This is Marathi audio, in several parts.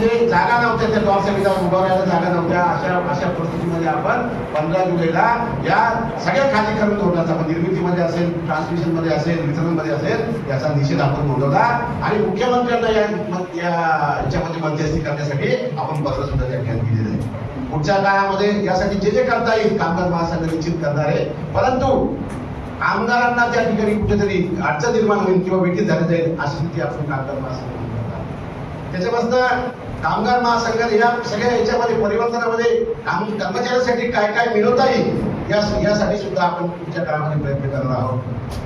म्हणजे जागा नव्हत्या, त्या टॉप समितीवर उभं राहायला जागा नव्हत्या. अशा परिस्थितीमध्ये आपण 15 जुलैला या सगळ्या खालीकरण धोरणाचा निर्मितीमध्ये असेल, ट्रान्समिशनमध्ये असेल, वितरणमध्ये असेल याचा निषेध आपण नोंदवला आणि मुख्यमंत्र्यांना याच्यामध्ये मध्यस्थी करण्यासाठी आपण पत्र सुद्धा त्या ठिकाणी दिलेलं आहे. पुढच्या काळामध्ये यासाठी जे जे करता येईल कामगार महासंघ निश्चित करणार आहे. परंतु आमदारांना त्या ठिकाणी कुठेतरी अडचण निर्माण होईल किंवा वेठीत झाली जाईल अशी स्थिती आपण कामगार महासंघ त्याच्यापासून कामगार महासंघ या सगळ्या याच्यामध्ये परिवर्तनामध्ये कर्मचाऱ्यांसाठी काय काय मिळवता येईल यासाठी सुद्धा आपण पुढच्या काळामध्ये प्रयत्न करणार आहोत.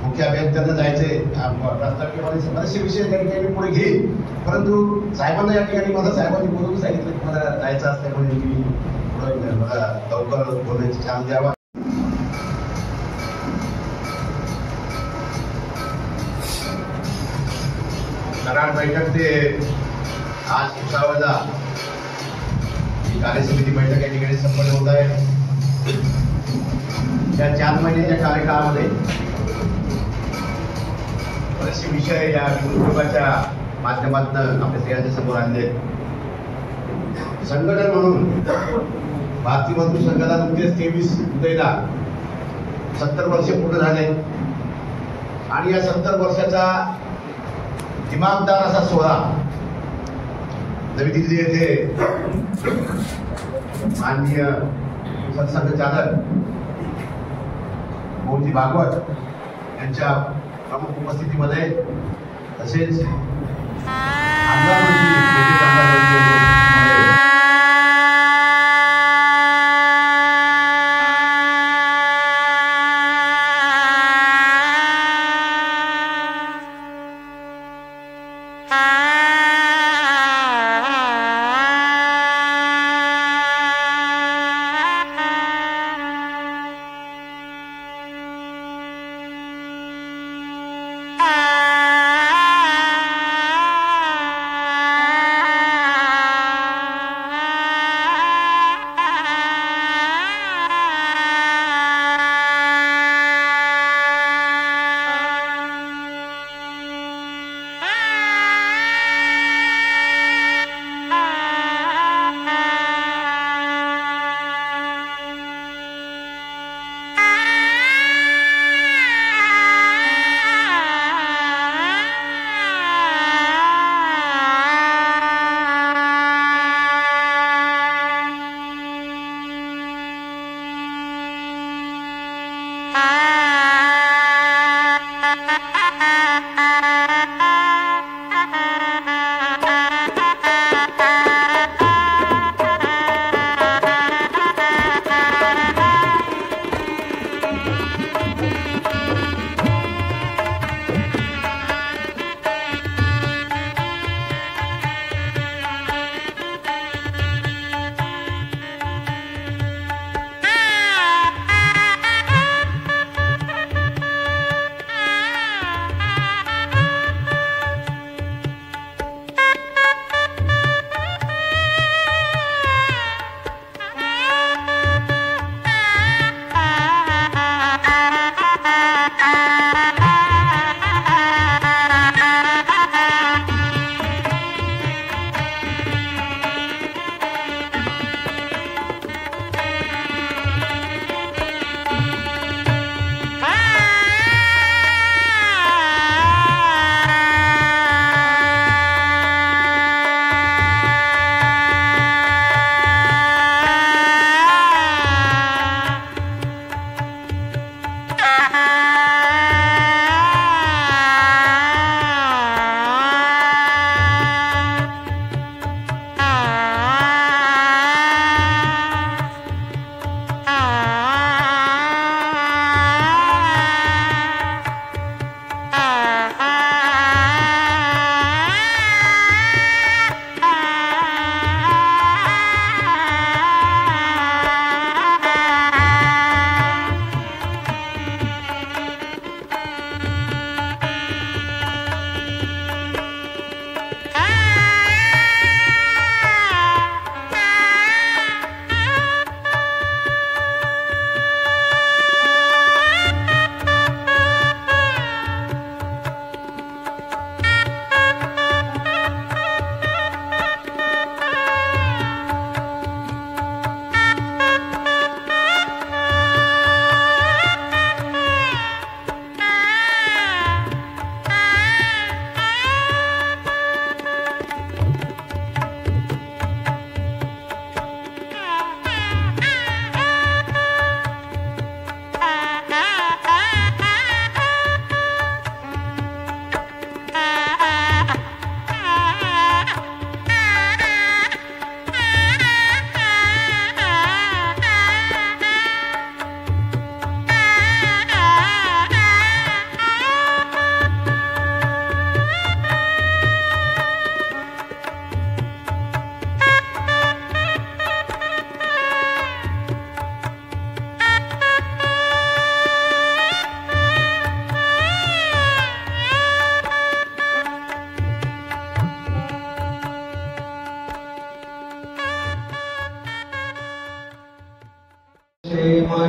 मुख्य अभियंत्यांना जायचे प्रस्ताविकेमध्ये बरेचसे विषय त्या ठिकाणी पुढे घेईल. परंतु साहेबांना या ठिकाणी माझ्या साहेबांनी बोलून सांगितलं की मला जायचं असल्यामुळे मी मला लवकर बोलण्याची चान्स द्यावा. कराड बैठक ते आज 11 ही कार्यसमिती बैठक या ठिकाणी संपन्न होत आहे. या 4 महिन्याच्या कार्यकाळामध्ये बरेचसे विषय या निवडणुकाच्या माध्यमातून आपल्या सगळ्यांच्या समोर आणले. संघटन म्हणून भारतीय मजदूर संघाला नुकतेच 23 जुलैला 70 वर्ष पूर्ण झाले आणि या 70 वर्षाचा इमामदार असा सोहळा नवी दिल्ली येथे माननीय सत्संग चालक मोहनजी भागवत यांच्या प्रमुख उपस्थितीमध्ये तसेच आमदार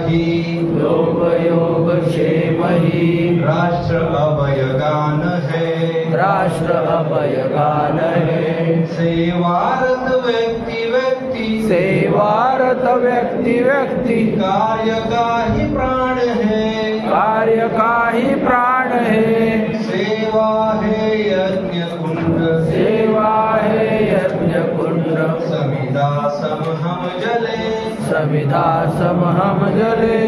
ही योग योग क्षेम ही राष्ट्र अभयगान है राष्ट्र अभयगान है सेवारत व्यक्ति व्यक्ति सेवारत व्यक्ति व्यक्ति कार्य का ही प्राण है कार्य का ही प्राण है सेवा है यज्ञ कुंड सेवा है यज्ञ कुंड सविदा सब हम जले सविदा सब हम जले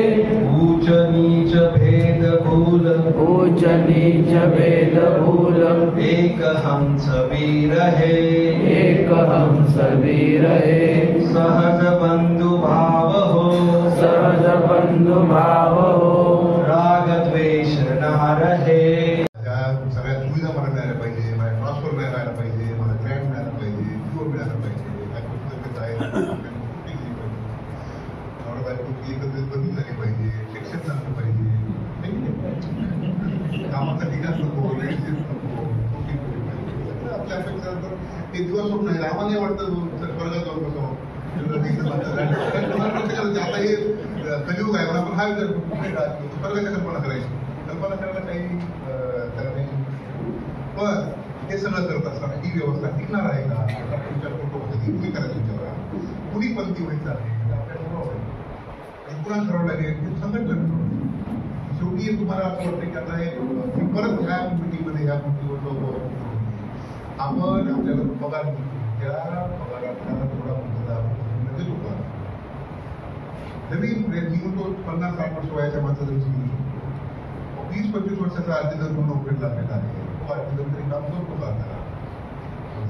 ऊंच नीच भेद भूल ऊंच नीच भेद भूल एक हम सभी रहे एक हम सभी रहे सहज बंधु भाव हो सहज बंधु भाव हो राग द्वेष ना रहे सगळ्या सुविधा मला मिळायला पाहिजे, मला ट्रान्सफर मिळायला पाहिजे, मला ग्रँट मिळायला पाहिजे, क्युअर मिळायला पाहिजे, काय पुस्तकं आहे बायकोची एकत्रित बदली झाली पाहिजे, शिक्षण झालं पाहिजे, कामाचा ठिकाण नको, लेडीज नको, आपल्या अपेक्षा ते दिवस होत नाही. आम्हाला वाटतं स्वर्गात जाऊन बसावं आता हे कलियुग आहे म्हणून आपण हा विचार स्वर्गाच्या कल्पना करायची कल्पना करायला काही पण हे सगळं करत असताना ही व्यवस्था टिकणार आहे का आपण विचार करतो तुम्ही करायचं विचार कुणी पंथी व्हायचं आहे आपल्या पुन्हा ठरवलं लागेल हे संघटन शेवटी तुम्हाला असं वाटतं की आता हे परत ह्या मिटिंगमध्ये ह्या गोष्टीवर आपण आपल्याला पगार त्या पगाराला थोडा म्हणजे नवीन म्हणतो 50-60 वर्ष वयाच्या माणसाचं समजू शकतो 20-25 वर्षाचा आधी जर तुम्ही नोकरीला लागलेला आहे तो आधी जर तरी काम करतो का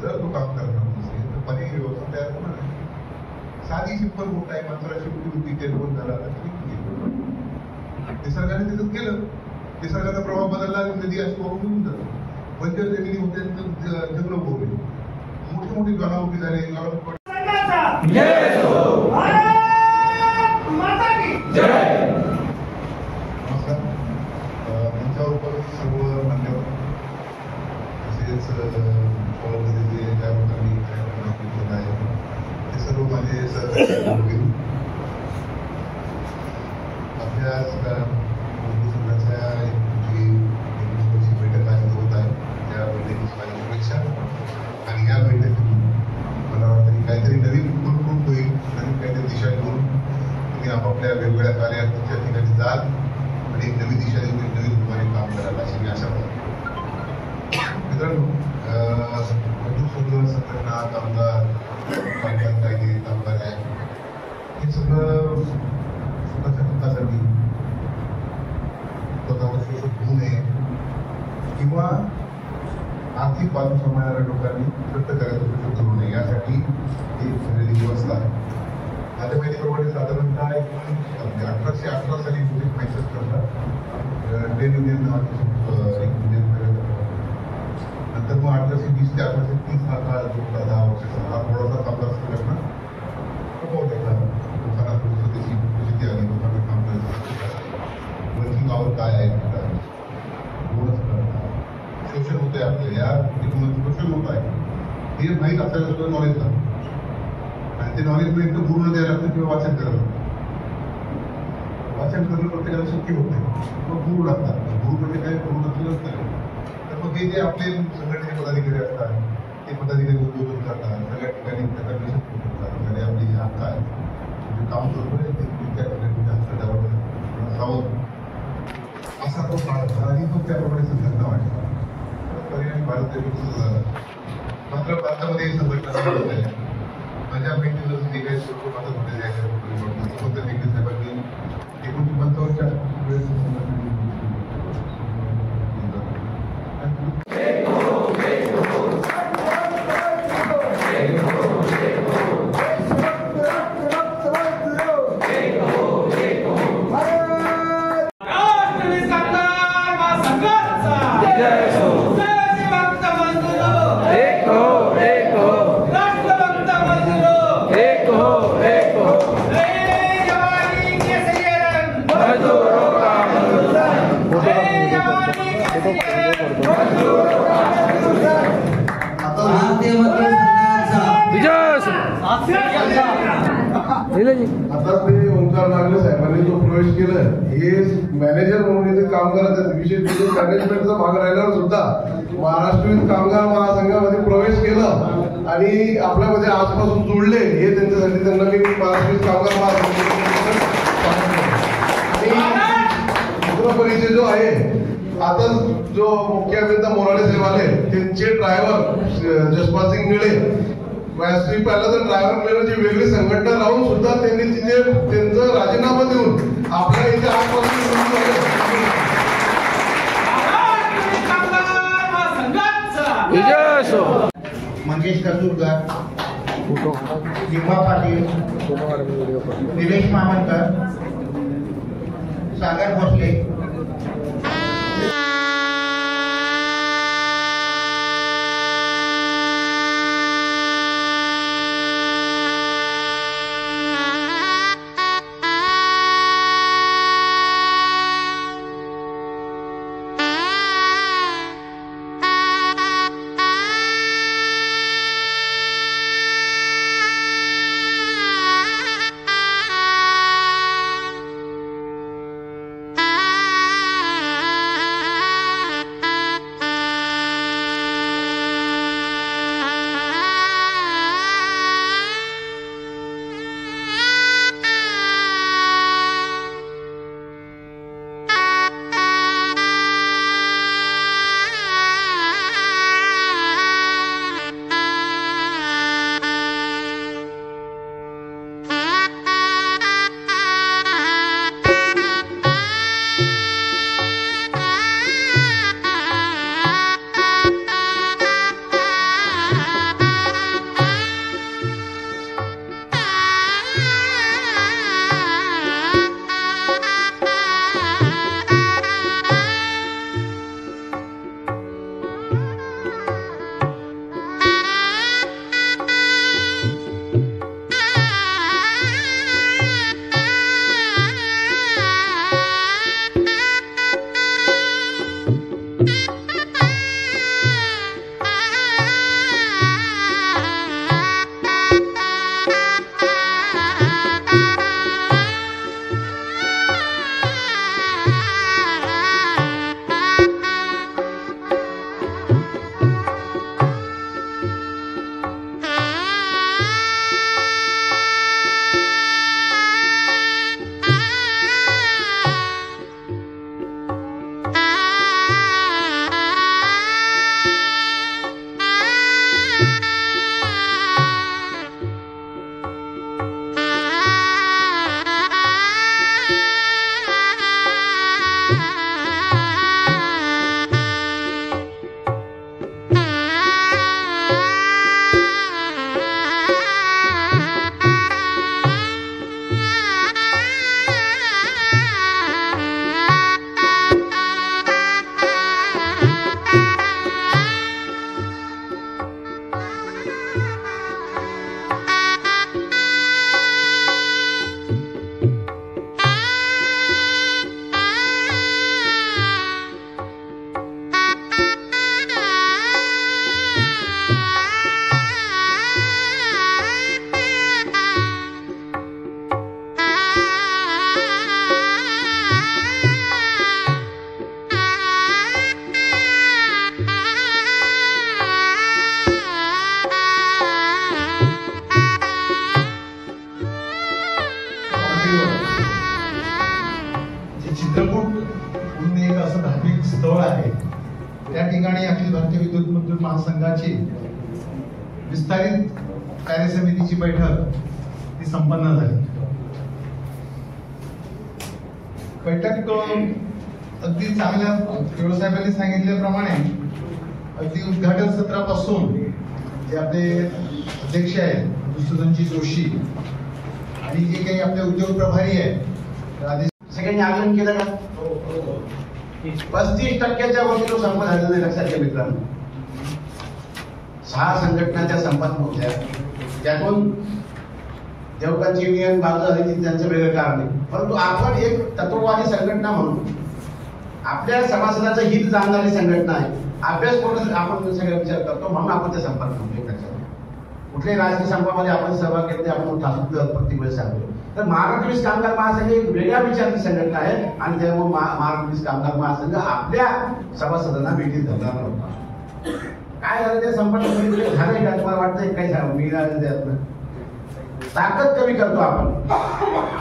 जर तो काम करणार नसेल तर पर्यायी व्यवस्था तयार होणार नाही. साधी सिंपल गोष्ट आहे माणसाला शेवटी होती टेलिफोन झाला निसर्गाने त्याच्यात केलं निसर्गाचा प्रभाव बदलला नदी अशी वाहून निघून जातो बंजर जमिनी होते जंगल उगवले मोठी मोठी ज्वालामुखी झाले मंचावर उपस्थित सर्व मान्यवर तसेच शहरामध्ये जे ज्या लोकांनी कार्यक्रम केलेला आहे ते सर्व माझे सहकारी आपल्या हिंदू संघाच्या जी बैठक आयोजित होत आहे त्या बैठकीची माझी शुभेच्छा आणि या बैठकीतून मला वाटतं की काहीतरी नवीन गुंतवणूक होईल नवीन काहीतरी दिशा घेऊन तुम्ही आपापल्या वेगवेगळ्या कार्याच्या ठिकाणी जाल आणि एक नवी दिशा देऊन एक नवीन रूपाने काम करायला अशी मी आशा करतो. मित्रांनो मजूर संघ संघटना कामगार कायदे कामगार आहे हे सगळं स्वतःच्या हक्कासाठी स्वतःवर शोषण होऊ नये किंवा आर्थिक बाजू सांभाळणाऱ्या लोकांनी व्यक्त करायचं शोषण करू नये यासाठी ही झालेली व्यवस्था आहे. माझ्या माहितीप्रमाणे साधारणतः 1818 साली मुलीत मैसेज करतात ट्रेड युनियन नावाची एक युनियन नंतर मग 1820 ते 1830 हा काळ जो होता 10 वर्षाचा हा थोडासा चांगला संघटना प्रभाव टाकला लोकांना थोडंसं त्याची प्रसिद्धी आली लोकांना काम करायचं वर्किंग आवर काय आहे शोषण होत आहे आपल्या या गोष्टीतून शोषण होत आहे हे माहीत आपल्याला सुद्धा नॉलेज लागतं आणि ते नॉलेज पर्यंत पूर्ण द्यायला लागतं किंवा वाचन करायला लागतं वाचन करणं प्रत्येकाला शक्य होत नाही मग गुरु लागतात गुरु म्हणजे काय गुरु नसलेलंच नाही तर मग हे जे आपले संघटनेचे पदाधिकारी असतात ते पदाधिकारी उद्योजन करतात सगळ्या ठिकाणी त्याचा निषेध करू शकतात आणि आपली जी हक्क आहे म्हणजे काम करतोय त्या ठिकाणी हक्क सावध असा तो काळ आणि तो त्याप्रमाणे संघटना वाटला परिणामी भारत विकसित झाला मात्र भारतामध्ये संघटना माझ्या माहितीनं जे काही स्वरूपात होते देखील साहेबांनी 1955च्या वेळेस आता ते ओंकार नागले साहेबांनी जो प्रवेश केलं, हे मॅनेजर म्हणून इथे काम करत आहेत. विशेष मॅनेजमेंटचा भाग राहिल्यावर सुद्धा महाराष्ट्रीय कामगार महासंघामध्ये प्रवेश केला आणि आपल्यामध्ये आजपासून जुळले, हे त्यांच्यासाठी त्यांना मी महाराष्ट्रीय कामगार महासंघ परिचय जो आहे. आता जो मुख्य अभियंता मोराळे साहेब आले, त्यांचे ड्रायव्हर जसपाल सिंग निळे, व्यासपीठ पाहिलं तर ड्रायव्हर मिळण्याची वेगळी संघटना लावून सुद्धा त्यांनी तिथे त्यांचा राजीनामा देऊन आपल्या इथे आजपासून मंगेश कस्तुरकर, जिम्मा पाटील, निलेश मामनकर, सागर भोसले, त्या ठिकाणी अखिल भारतीय विद्युत मजदूर महासंघाची विस्तारित कार्यसमितीची बैठक ती संपन्न झाली. बैठक अगदी चांगल्या व्यवसायाने सांगितल्याप्रमाणे अगदी उद्घाटन सत्रापासून जे आपले अध्यक्ष आहेत मधुसूदनजी जोशी आणि जे काही आपले उद्योग प्रभारी आहेत सगळ्यांनी आगमन केलं का? 35% वरती संप झालेला आहे. लक्षात घ्या मित्रांनो, 6 संघटनाच्या संपात होत्या, त्यातून देवकांची युनियन बाजू झाली ती त्यांचं वेगळं कारण आहे. परंतु आपण एक तत्ववादी संघटना म्हणून आपल्या सभासदाचं हित जाणणारी संघटना आहे. अभ्यास करून आपण सगळं विचार करतो म्हणून आपण त्या संपात म्हणतो. कुठल्याही राजकीय संपामध्ये आपण सहभाग घेतले आपण ठासून प्रत्येक वेळेस सांगतो. तर महाराष्ट्र वीज कामगार महासंघ एक वेगळ्या विचाराची संघटना आहे आणि त्यामुळे महाराष्ट्र वीज कामगार महासंघ आपल्या सभासदांना भेटीत धरणार नव्हता. काय झालं त्या संपादन झालंय का तुम्हाला वाटतंय काय सांगू मी ताकद कमी करतो आपण.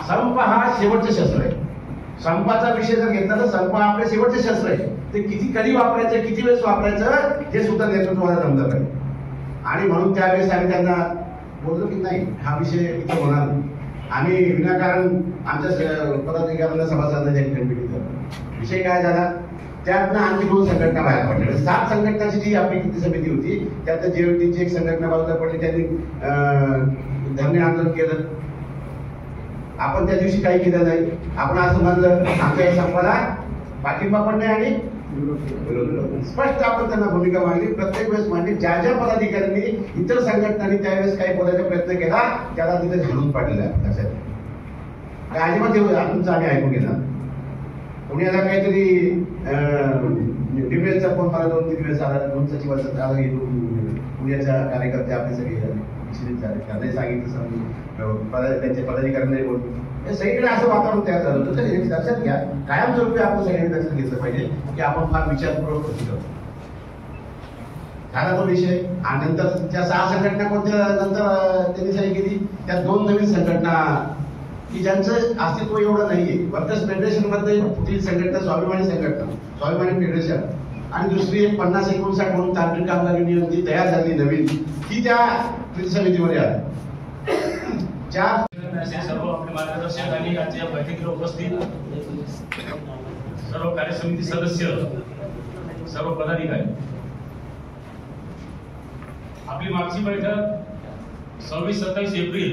संप हा शेवटचं शस्त्र आहे. संपाचा विषय जर घेतला तर संप हा आपलं शेवटचं शस्त्र आहे. ते किती कधी वापरायचं किती वेळेस वापरायचं हे सुद्धा नेतृत्वाला जमलं पाहिजे. आणि म्हणून त्यावेळेस आम्ही त्यांना बोललो की नाही हा विषय इथे होणार नाही. आम्ही विनाकारण आमच्या पदाधिकाऱ्यांना सभासदांना मीटिंग केलं. विषय काय झाला त्यातनं आणखी 2 संघटना बाहेर पडल्या. 7 संघटनाची जी आपली कृती समिती होती त्यातनं जेवटीची एक संघटना बाजूला पडली. त्यांनी धरणे आंदोलन केलं. आपण त्या दिवशी काही केलं नाही. आपण असं म्हणलं आमच्या या संपाला पाठिंबा पण नाही आणि स्पष्ट आपण त्यांना भूमिका मांडली. प्रत्येक वेळेस मांडली. ज्या ज्या पदाधिकाऱ्यांनी इतर संघटनांनी त्यावेळेस काही बोलायचा प्रयत्न केला त्याला तिथे घालून पाडलेला आहे. लक्षात अजिबात तुमचं आम्ही ऐकून घेणार. पुण्याला काहीतरी डिफेन्सचा फोन मला 2-3 वेळेस आला. 2 सचिवांचा आला. पुण्याच्या कार्यकर्ते आपले सगळे त्यांनी सांगितलं त्यांच्या पदाधिकाऱ्यांनी बोलतो. हे सगळीकडे असं वातावरण तयार झालं होतं. तर हे लक्षात घ्या कायमस्वरूपी आपण सगळ्यांनी लक्षात घेतलं पाहिजे की आपण फार विचारपूर्वक कृती करतो. झाला तो विषय. आणि नंतर त्या 6 संघटना कोणत्या नंतर त्यांनी सांगितली त्या 2 नवीन संघटना की ज्यांचं अस्तित्व एवढं नाहीये. वर्कर्स फेडरेशन मध्ये पुढील संघटना स्वाभिमानी संघटना स्वाभिमानी फेडरेशन आणि दुसरी एक 50-59 म्हणून तांत्रिक कामगार युनियन जी तयार झाली नवीन ती त्या कृती समितीमध्ये आली. सर्व आपले मार्गदर्शक आणि आजच्या बैठकीला उपस्थित सर्व कार्य समिती सदस्य सर्व पदाधिकारी. आपली मागची बैठक 26-27 एप्रिल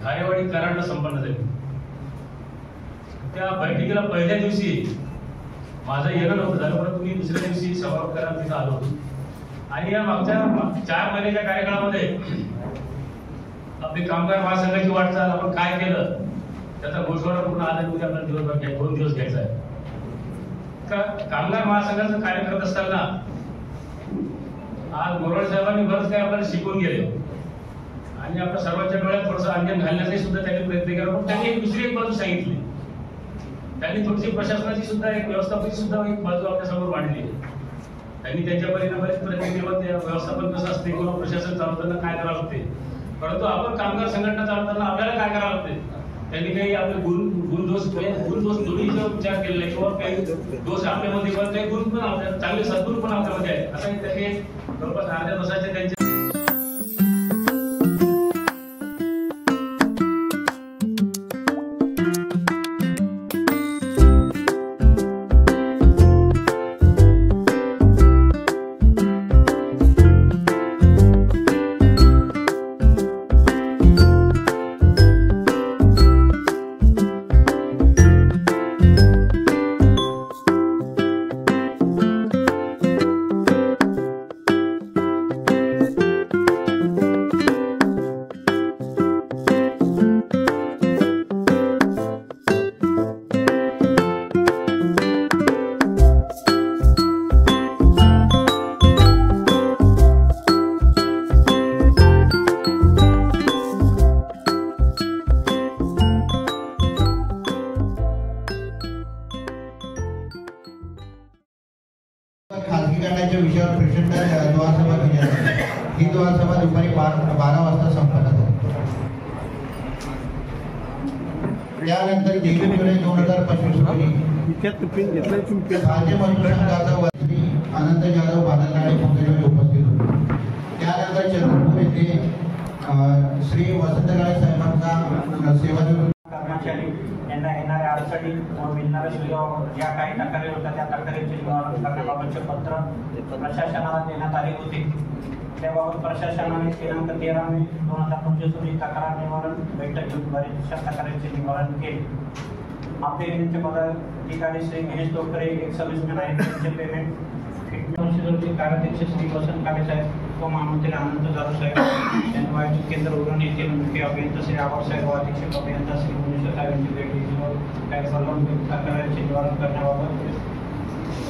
धारेवाडी कराडला संपन्न झाली. त्या बैठकीला पहिल्या दिवशी माझं येणं नव्हतं झालं परंतु मी दुसऱ्या दिवशी समारोप करायला तिथं आलो होतो. आणि या मागच्या 4 महिन्याच्या कार्यकाळामध्ये आपली कामगार महासंघाची वाटचाल आपण काय केलं त्याचा गोषवारा पूर्ण आज आणि उद्या आपल्याला दिवसभर 2 दिवस घ्यायचा आहे. कामगार महासंघाचं कार्य करत असताना आज मोरोळे साहेबांनी बरंच काही आपल्याला शिकवून गेले आणि आपल्या सर्वांच्या डोळ्यात थोडंसं अंजन घालण्याचाही सुद्धा त्यांनी प्रयत्न केला. पण त्यांनी एक दुसरी एक बाजू सांगितली. त्यांनी थोडीशी प्रशासनाची सुद्धा एक व्यवस्थापनाची सुद्धा एक बाजू आपल्या समोर मांडली. त्यांनी त्यांच्या परीने बरेच प्रयत्न केले. ते व्यवस्थापन कसं असते किंवा प्रशासन चालवताना काय करावं लागते परंतु आपण कामगार संघटना चालवताना आपल्याला काय करावं लागते. त्यांनी काही आपले गुणदोष दोन्हीचा विचार केलेला आहे किंवा काही दोष आपल्यामध्ये पण काही गुण पण आपल्या चांगले सद्गुण पण आपल्यामध्ये आहेत. असं त्यांनी जवळपास अर्ध्या तासाच्या त्यांच्या खासगीकरणाच्या विषयावर प्रचंड द्वारसभा घेण्यात आली. ही द्वारसभा दुपारी 12 वाजता संपन्न झाली. त्यानंतर 23 जुलै 2025 रोजी राज्य मजूर संघाचा वरती अनंत जाधव बादलनाडे पंकजवली उपस्थित होते. त्यानंतर चंद्रपूर येथे श्री वसंतकाळे साहेबांचा सेवानिवृत्त कर्मचारी यांना येणाऱ्या अडचणी व मिळणाऱ्या सुविधा ज्या काही तक्रारी होत्या त्या तक्रारींचे निवारण करण्याबाबतचे पत्र प्रशासनाला देण्यात आले होते. त्याबाबत प्रशासनाने दिनांक 13 मे 2025 रोजी तक्रार निवारण बैठक घेऊन बरेचशा तक्रारींचे निवारण केले. आपले विनंती पदाधिकारी श्री महेश तोडकरे एक सर्व्हिसमॅन आहेत. त्यांचे पेमेंट रोजी कार्याध्यक्ष श्री वसंत काळे साहेब व महामंत्री आनंद जाधव साहेब यांनी वाहतूक केंद्र उरण येथील मुख्य अभियंता श्री आवाज साहेब अधीक्षक अभियंता श्री मुनीश्वर साहेब यांची भेट घेतली. काही प्रलंबित तक्रारींचे निवारण करण्याबाबत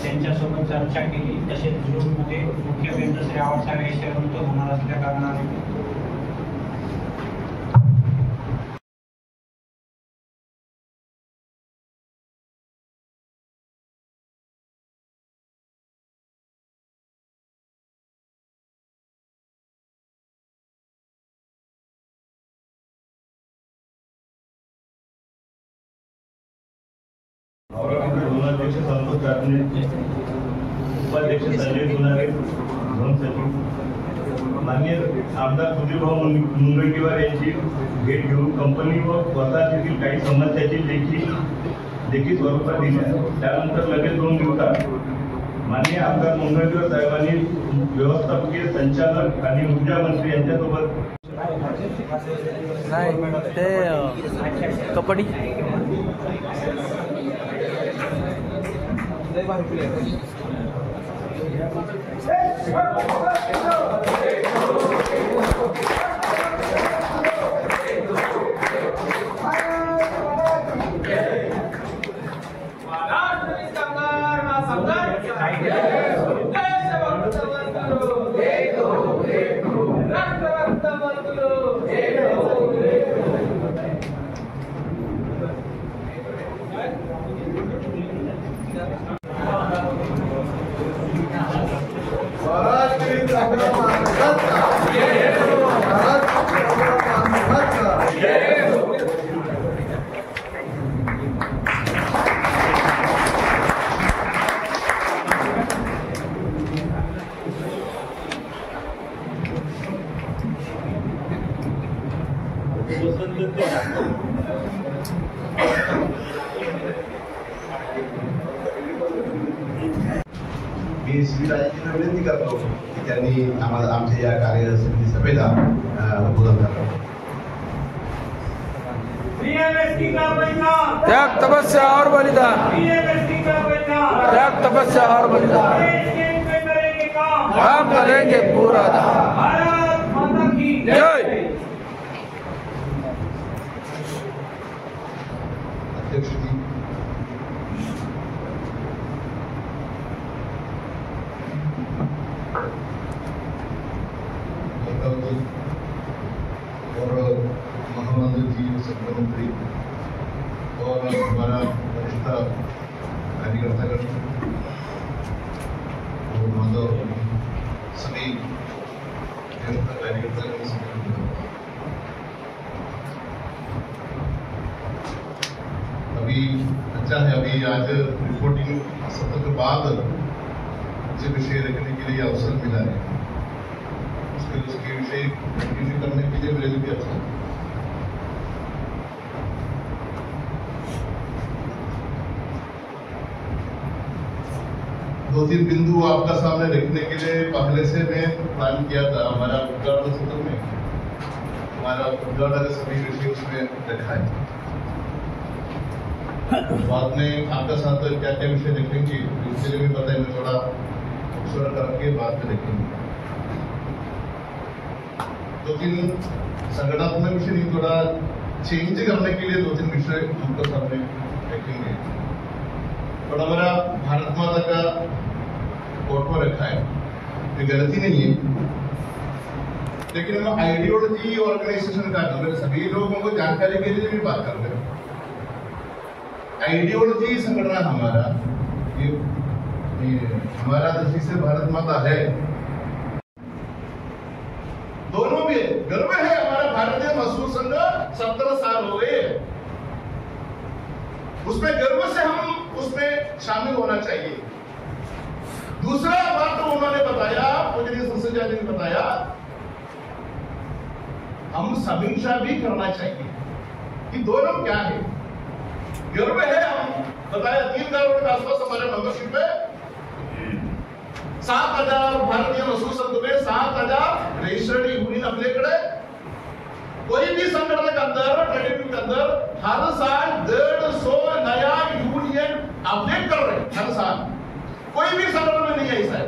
त्यांच्यासोबत चर्चा केली. तसेच झूममध्ये मुख्य अभियंता श्री आवाज साहेब हे सेवानिवृत्त होणार असल्या कारणाने धोरणाध्यक्ष संतोष काटणे, उपाध्यक्ष संजय गुनारे, झोन सचिव माननीय आमदार सुधीरभाऊ मुनगंटीवार यांची भेट घेऊन कंपनी व स्वतःतील काही समस्याची लेखी स्वरूपात दिल्या. त्यानंतर लगेच 2 दिवसात माननीय आमदार मुनगंटीवार साहेबांनी व्यवस्थापकीय संचालक आणि ऊर्जा मंत्री यांच्यासोबत नाही ते कबड्डी मी श्री राजांना विनंती करतो की त्यांनी आम्हाला आमच्या या कार्यसमिती सभेला उद्बोधन करावं. त्याग तपस्या और बलिदान, त्याग तपस्या और बलिदान, हम करेंगे पूरा जय. अध्यक्ष जी, और महामंत्री जी, मुख्यमंत्री और हमारा वरिष्ठ कार्यकर्तागण और माधव सभी कार्यकर्तागण अभी अच्छा है, अभी आज रिपोर्टिंग सत्र के बाद मुझे विषय रखने के लिए अवसर मिला है. उसके विषय कंटिन्यू करने के लिए मेरे लिए भी अच्छा है. दो तीन बिंदु आपका सामने रखने के लिए पहले से मैं प्लान किया था. हमारा उद्घाटन सत्र में हमारा उद्घाटन सभी विषय उसमें रखा है. बाद में आपका साथ क्या क्या विषय रखेंगे इसके लिए भी पता है, मैं थोड़ा अवसर करके बाद में रखेंगे. 2-3 संगठनात्मक विषय नहीं, थोड़ा चेंज करने के लिए 2-3 विषय हमको सामने रखेंगे. और हमारा भारत माता का फोटो रखा है, ये गलती नहीं है, लेकिन हम आइडियोलॉजी ऑर्गेनाइजेशन का मेरे सभी लोगों को जानकारी के लिए भी बात कर रहे हैं. आइडियोलॉजी संगठन हमारा ये हमारा दृष्टि से भारत माता है, दोनों भी गर्व है. हमारा भारतीय मजदूर संघ 17 साल हो गए, उसमें गर्व से हम उसमें शामिल होना चाहिए. दूसरा बात तो उन्होंने बताया, पूजनीय संसद जी ने बताया, हम समीक्षा भी करना चाहिए कि दोनों क्या है. गर्व है, हम बताया 3 करोड़ के आसपास हमारे मेंबरशिप है, 7,000 भारतीय मजदूर संघ में 7,000 रजिस्टर्ड यूनियन अपने. कोई भी संगठन के अंदर, ट्रेडिंग के अंदर हर साल 150 नया यूनियन अपडेट कर रहे हैं हर साल. कोई भी संगठन में नहीं है ऐसा है.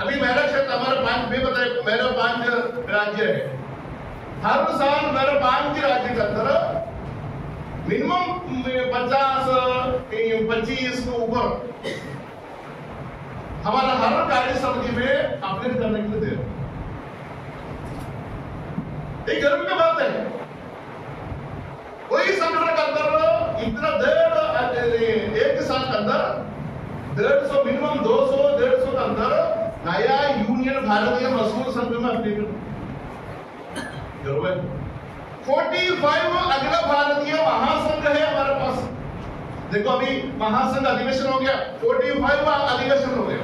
अभी मेरा क्षेत्र हमारा 5 में बताया, मेरा 5 राज्य है. हर साल मेरे 5 राज्य के अंदर मिनिमम 50-25 के ऊपर हमारा हर कार्य समिति में अपडेट करने के लिए दे रहे. एक गर्व की बात है. कोई संगठन के अंदर इतना 1 साल के अंदर 150 मिनिमम 200-150 के अंदर नया यूनियन भारतीय मजदूर संघ में अपडेट गर्व है. 45 अखिल भारतीय महासंघ है हमारे पास. देखो अभी महासंघ अधिवेशन हो गया, 45वां अधिवेशन हो गया,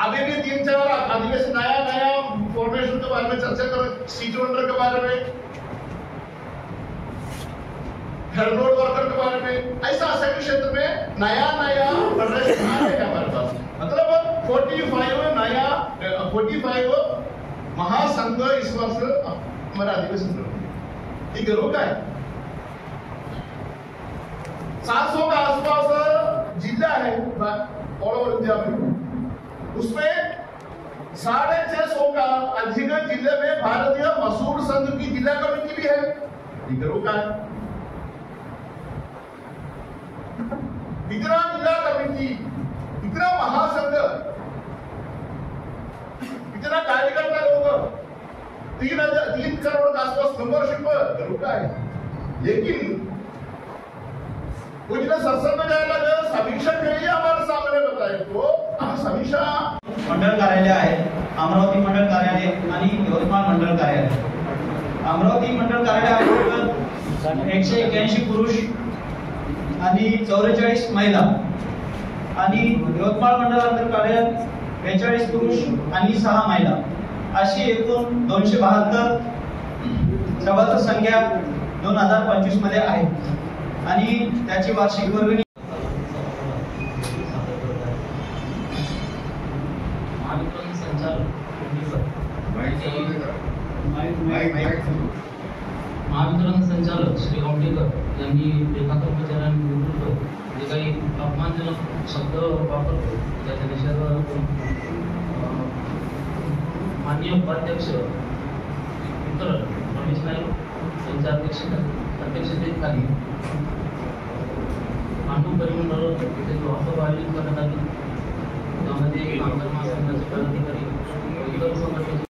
अभी भी 3-4 अधिवेशन नया फॉर्मेशन के बारे में चर्चा करें, सीट होल्डर के बारे में, हेडनोड वर्कर के बारे में, ऐसा असेंबली क्षेत्र में नया फेडरेशन आ गया हमारे पास। मतलब 45 महासंघ इस वर्ष हमारा अधिवेशन ठीक है। 700 का आसपास जिला है ऑल ओवर इंडिया में, उसमें 650 का अधिक जिले में भारतीय मजदूर संघ की जिला कमेटी भी है, इधरों का है। इतना जिला कमेटी, इतना महासंघ, इतना कार्यकर्ता लोग, 3 करोड़ के आसपास मेंबरशिप जरूर का है। लेकिन कुछ ना सत्संग में जायला गए, समीक्षा केली हमारे सामने बताए तो हम समीक्षा मंडळ कार्यालय आहे, अमरावती मंडळ कार्यालय आणि यवतमाळ मंडळ कार्यालय। अमरावती मंडळ कार्यालयात 181 पुरुष आणि 44 महिला आणि यवतमाळ मंडळ कार्यालयात 42 पुरुष आणि 6 महिला अशी एकूण 272 सभासद संख्या 2025 मध्ये आहे आणि त्याची वार्षिक वर्गणी महावितरण संचालक श्री औंढेकर यांनी लेखा कर्मचाऱ्यांविरुद्ध जे काही अपमानजनक शब्द वापरतो त्याच्या निषेधार्थ माननीय उपाध्यक्ष उत्तर रमेश नाईक यांच्या अध्यक्षतेखाली मांडू परिमंडळ येथे वास्तव आयोजित करण्यात आली, त्यामध्ये कामगार महासंघाचे पदाधिकारी, इतर संघटनेचे